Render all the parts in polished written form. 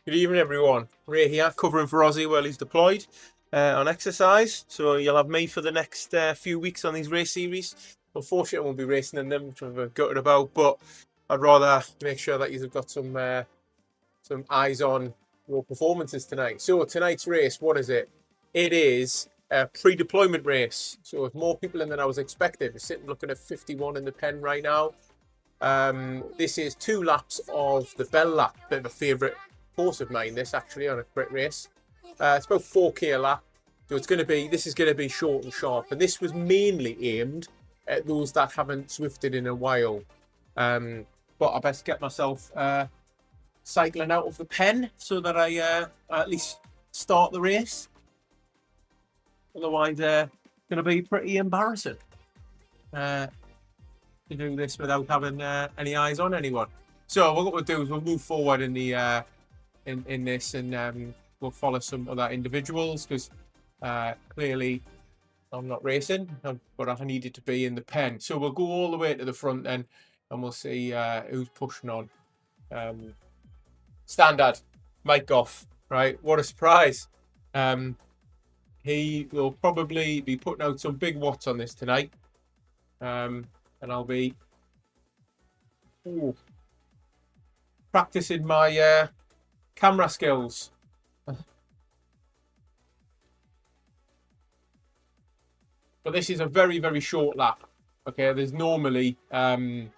Good evening, everyone. Ray here, covering for Ozzy while he's deployed on exercise. So you'll have me for the next few weeks on these race series. Unfortunately, I won't be racing in them, which I'm gutted about. But I'd rather make sure that you've got some eyes on your performances tonight. So tonight's race, what is it? It is a pre-deployment race. So with more people in than I was expecting. We're sitting looking at 51 in the pen right now. This is 2 laps of the Bell Lap, bit of a favourite course of mine, this actually, on a crit race. It's about 4k a lap, so this is going to be short and sharp, and this was mainly aimed at those that haven't Zwifted in a while. But I best get myself cycling out of the pen so that I at least start the race. Otherwise, it's going to be pretty embarrassing to do this without having any eyes on anyone. So what we'll do is we'll move forward in the in this, and we'll follow some other individuals, because clearly I'm not racing, but I needed to be in the pen. So we'll go all the way to the front then, and we'll see who's pushing on. Standard, Mike Goff, right? What a surprise. He will probably be putting out some big watts on this tonight. And I'll be practicing my camera skills. But this is a very, very short lap. Okay, there's normally on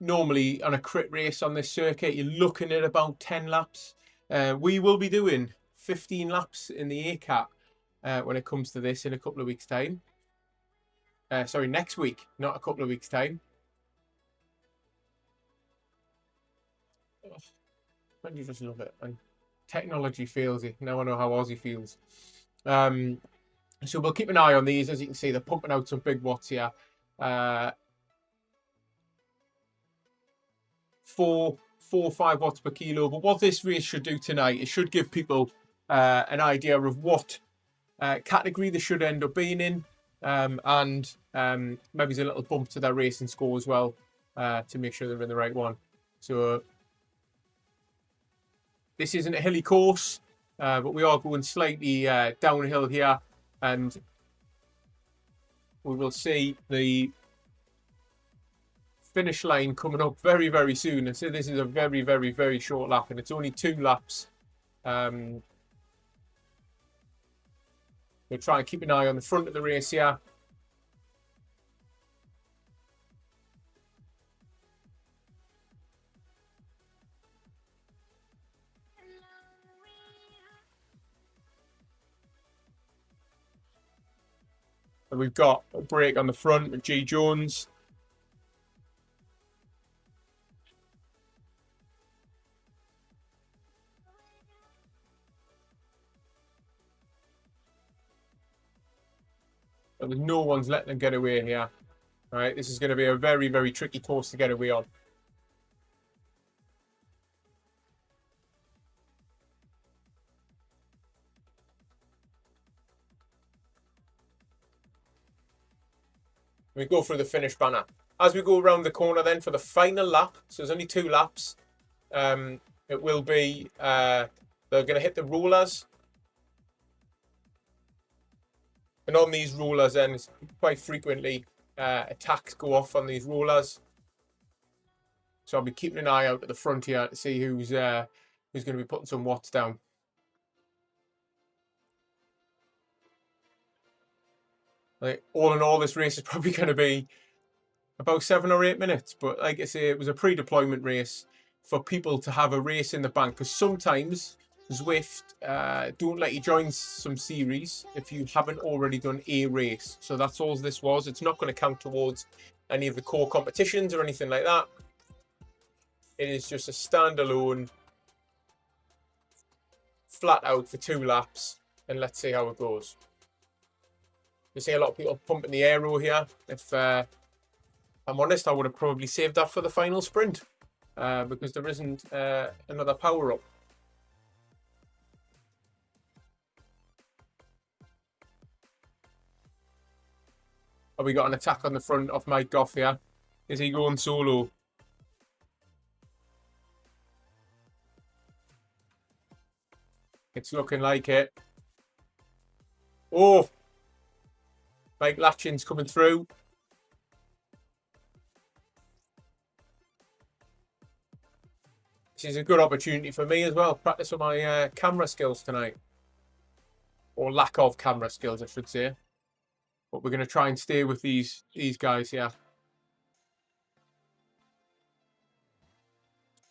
a crit race on this circuit, you're looking at about 10 laps. We will be doing 15 laps in the ACAT when it comes to this in a couple of weeks' time. Sorry, next week, not a couple of weeks' time. Don't you just love it? And technology fails you. Now I know how Aussie feels. So we'll keep an eye on these. As you can see, they're pumping out some big watts here. 4 or 5 watts per kilo. But what this race should do tonight, it should give people an idea of what category they should end up being in, and maybe there's a little bump to their racing score as well, to make sure they're in the right one. So this isn't a hilly course, but we are going slightly downhill here, and we will see the finish line coming up very, very soon. And so this is a very, very, very short lap, and it's only 2 laps. We'll try and keep an eye on the front of the race here. And we've got a break on the front with G. Jones. But there's no one's letting them get away here. All right, this is going to be a very, very tricky course to get away on. We go through the finish banner. As we go around the corner then for the final lap, so there's only 2 laps, it will be, they're going to hit the rollers. And on these rollers then, quite frequently, attacks go off on these rollers. So I'll be keeping an eye out at the front here to see who's going to be putting some watts down. Like, all in all, this race is probably going to be about 7 or 8 minutes. But like I say, it was a pre-deployment race for people to have a race in the bank. Because sometimes Zwift don't let you join some series if you haven't already done a race. So that's all this was. It's not going to count towards any of the core competitions or anything like that. It is just a standalone, flat out for 2 laps. And let's see how it goes. You see a lot of people pumping the aero here. If I'm honest, I would have probably saved that for the final sprint, because there isn't another power up. Oh, we got an attack on the front of Mike Goff here. Is he going solo? It's looking like it. Oh, Mike Latchin's coming through. This is a good opportunity for me as well. Practice on my camera skills tonight. Or lack of camera skills, I should say. But we're going to try and stay with these guys here.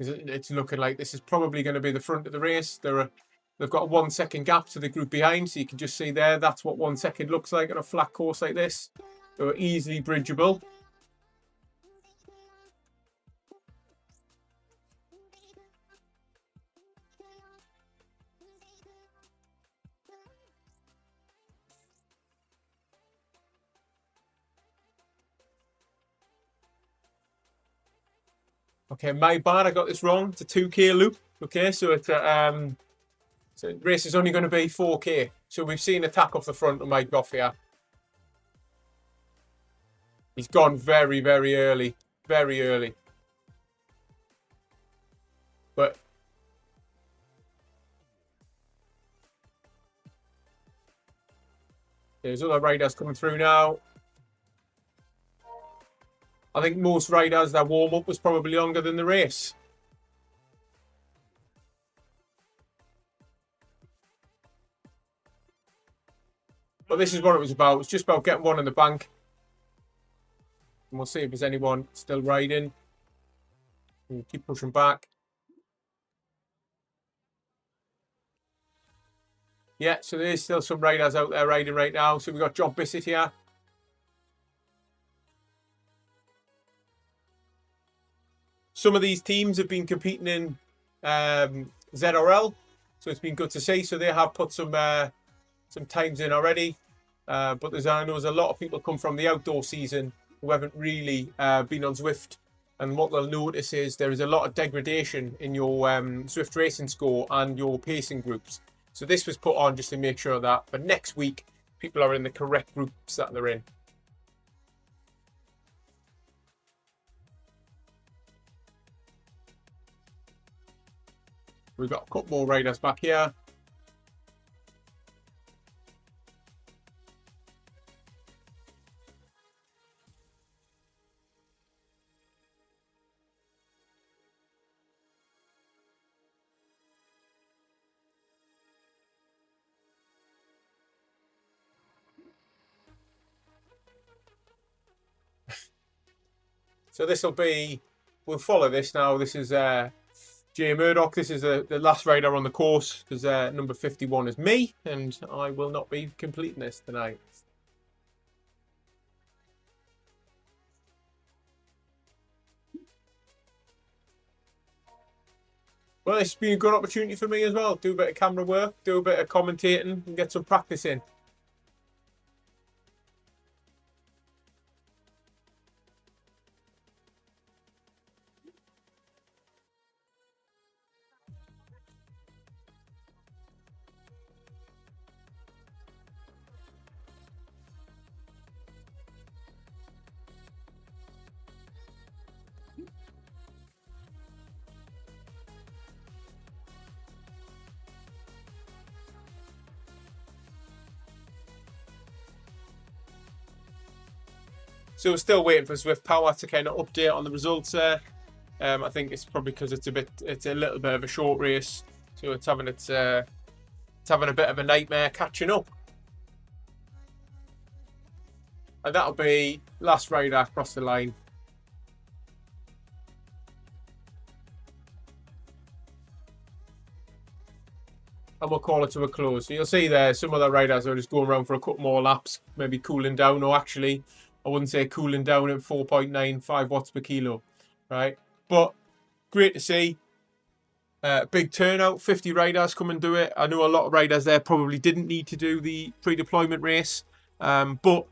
It's looking like this is probably going to be the front of the race. They've got a 1 second gap to the group behind, so you can just see there, that's what 1 second looks like on a flat course like this. So easily bridgeable. Okay, my bad, I got this wrong. It's a 2K loop. Okay, so it's so the race is only going to be 4K. So we've seen attack off the front of Mike Goff here. He's gone very, very early. Very early. But there's other riders coming through now. I think most riders, their warm-up was probably longer than the race. But this is what it was about. It's just about getting one in the bank. And we'll see if there's anyone still riding. We'll keep pushing back. Yeah, so there's still some riders out there riding right now. So we've got John Bissett here. Some of these teams have been competing in ZRL. So it's been good to see. So they have put some times in already. But I know there's a lot of people come from the outdoor season who haven't really been on Zwift. And what they'll notice is there is a lot of degradation in your Zwift Racing Score and your pacing groups. So this was put on just to make sure that for next week, people are in the correct groups that they're in. We've got a couple more riders back here. So this will be, we'll follow this now. This is Jay Murdoch. This is the last rider on the course because number 51 is me, and I will not be completing this tonight. Well, it's been a good opportunity for me as well. Do a bit of camera work, do a bit of commentating, and get some practice in. So we're still waiting for Zwift Power to kind of update on the results there. I think it's probably because it's a little bit of a short race, so it's having a bit of a nightmare catching up. And that'll be last rider across the line. And we'll call it to a close. So you'll see there some other riders are just going around for a couple more laps, maybe cooling down, or actually I wouldn't say cooling down at 4.95 watts per kilo, right? But great to see. Big turnout, 50 riders come and do it. I know a lot of riders there probably didn't need to do the pre-deployment race, but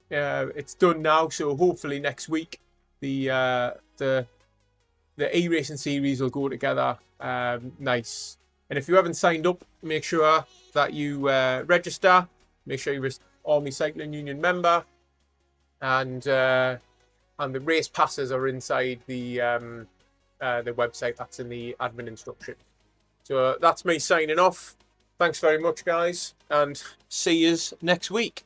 it's done now. So hopefully next week the eRacing series will go together nice. And if you haven't signed up, make sure that you register. Make sure you're an Army Cycling Union member. And the race passes are inside the website. That's in the admin instruction. So that's me signing off. thanks very much, guys, and see yous next week.